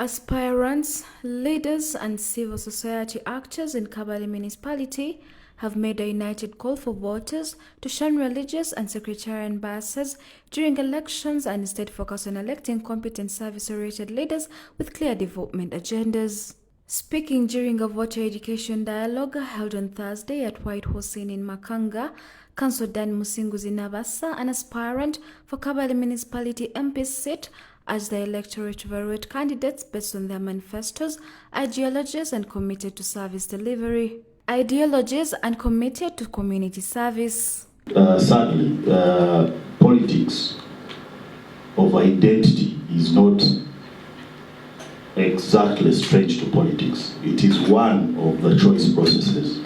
Aspirants, leaders and civil society actors in Kabale municipality have made a united call for voters to shun religious and sectarian biases during elections and instead focus on electing competent service-oriented leaders with clear development agendas. Speaking during a voter education dialogue held on Thursday at White Horse Inn in Makanga, Councillor Dan Musinguzi Nabasa, an aspirant for Kabale municipality MP seat, urged the electorate to evaluate candidates based on their manifestos, ideologies and committed to service delivery. Ideologies and committed to community service. Sadly, politics of identity is not exactly strange to politics. It is one of the choice processes.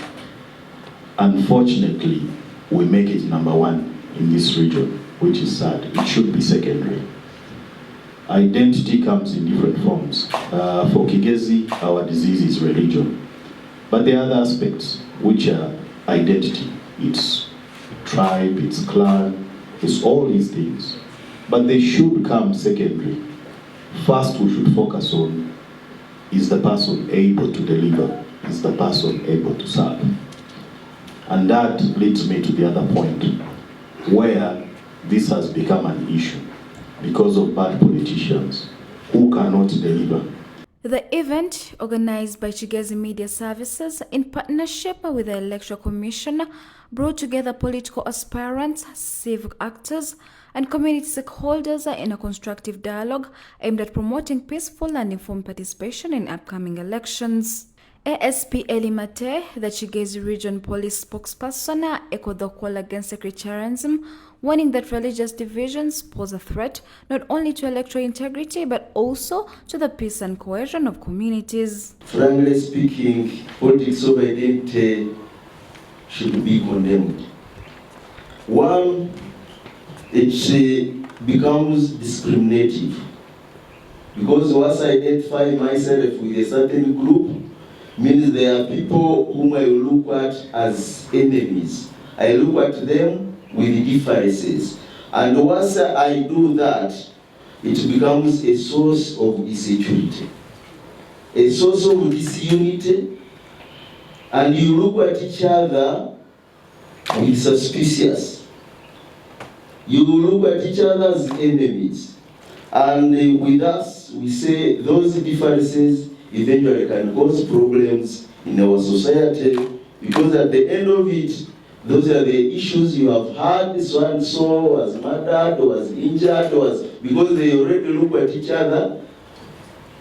Unfortunately, we make it number one in this region, which is sad. It should be secondary. Identity comes in different forms. For Kigezi, our disease is religion. But there are other aspects which are identity. It's tribe, it's clan, it's all these things. But they should come secondary. First, we should focus on, is the person able to deliver? Is the person able to serve? And that leads me to the other point, where this has become an issue because of bad politicians who cannot deliver. The event, organized by Kigezi Media Services in partnership with the Electoral Commission, brought together political aspirants, civic actors, and community stakeholders in a constructive dialogue aimed at promoting peaceful and informed participation in upcoming elections. ASP Elimate, the Kigezi Region Police spokesperson, echoed the call against sectarianism, warning that religious divisions pose a threat not only to electoral integrity but also to the peace and cohesion of communities. Frankly speaking, politics of identity should be condemned. One, it becomes discriminative, because once I identify myself with a certain group, means there are people whom I look at as enemies. I look at them with differences. And once I do that, it becomes a source of insecurity, a source of disunity, and you look at each other with suspicious. You look at each other as enemies. And with us, we say those differences eventually can cause problems in our society, because at the end of it, those are the issues you have had. So and so was murdered, was injured, because they already look at each other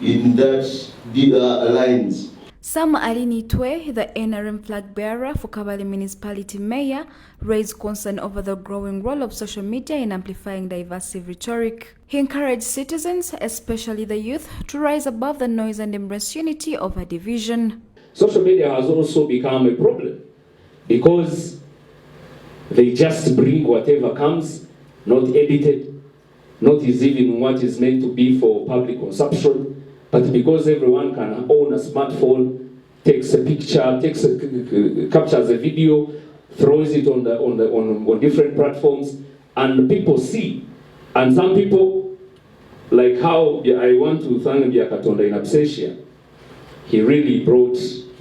in that lines. Sam Alinitwe, the NRM flag bearer for Kabale Municipality Mayor, raised concern over the growing role of social media in amplifying divisive rhetoric. He encouraged citizens, especially the youth, to rise above the noise and embrace unity over division. Social media has also become a problem because they just bring whatever comes, not edited, not even what is meant to be for public consumption. But because everyone can own a smartphone, takes a picture, captures a video, throws it on different platforms, and people see. And some people, like how I want to thank Biakatonda in Absentia, he really brought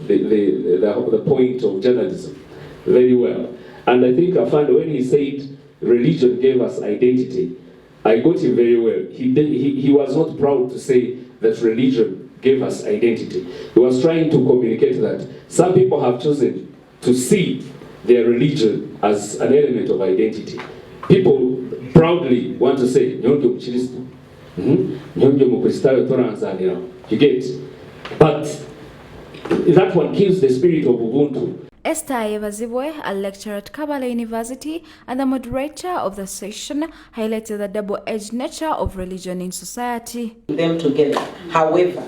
the point of journalism very well. And I think Afando, when he said religion gave us identity, I got him very well. He was not proud to say that religion gave us identity. He was trying to communicate that some people have chosen to see their religion as an element of identity. People proudly want to say, Nyonjo Mchiristo, Nyonjo Mkristayo Toranzanira. You get? But that one kills the spirit of Ubuntu. Esther Ayevazibwe, a lecturer at Kabale University and the moderator of the session, highlighted the double-edged nature of religion in society. Them together. However,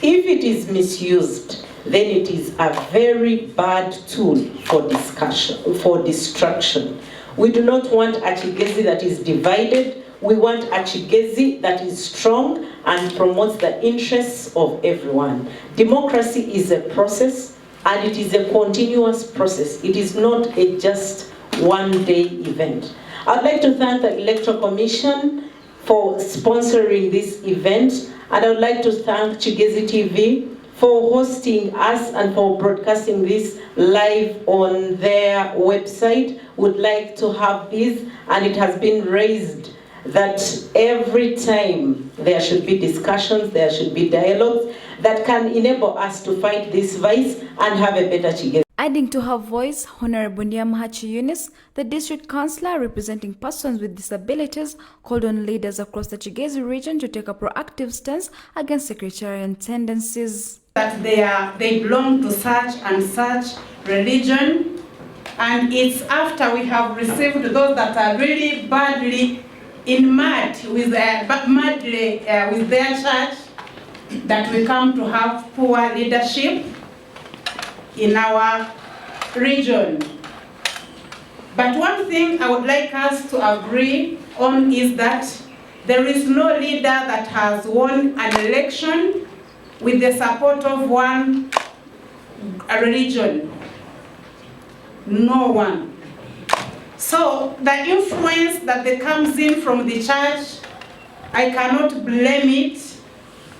if it is misused, then it is a very bad tool for discussion, for destruction. We do not want a Kigezi that is divided. We want a Kigezi that is strong and promotes the interests of everyone. Democracy is a process, and it is a continuous process. It is not a just one-day event. I'd like to thank the Electoral Commission for sponsoring this event, and I would like to thank Kigezi TV for hosting us and for broadcasting this live on their website. Would like to have this, and it has been raised that every time there should be discussions, there should be dialogues that can enable us to fight this vice and have a better Kigezi. Adding to her voice, Honorable Ndiamahachi Eunice, the district councillor representing persons with disabilities, called on leaders across the Kigezi region to take a proactive stance against sectarian tendencies. That they belong to such and such religion, and it's after we have received those that are really badly in mud with their church that we come to have poor leadership in our region. But one thing I would like us to agree on is that there is no leader that has won an election with the support of one religion. No one. So the influence that comes in from the church, I cannot blame it.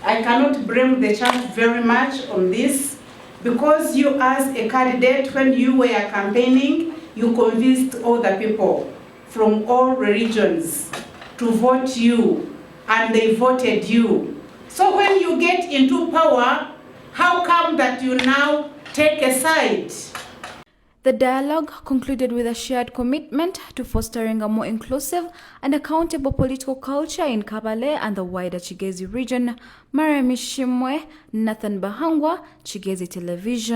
I cannot blame the church very much on this, because you as a candidate, when you were campaigning, you convinced all the people from all religions to vote you, and they voted you. So when you get into power, how come that you now take a side? The dialogue concluded with a shared commitment to fostering a more inclusive and accountable political culture in Kabale and the wider Kigezi region. Mariam Ishimwe, Nathan Bahangwa, Kigezi Television.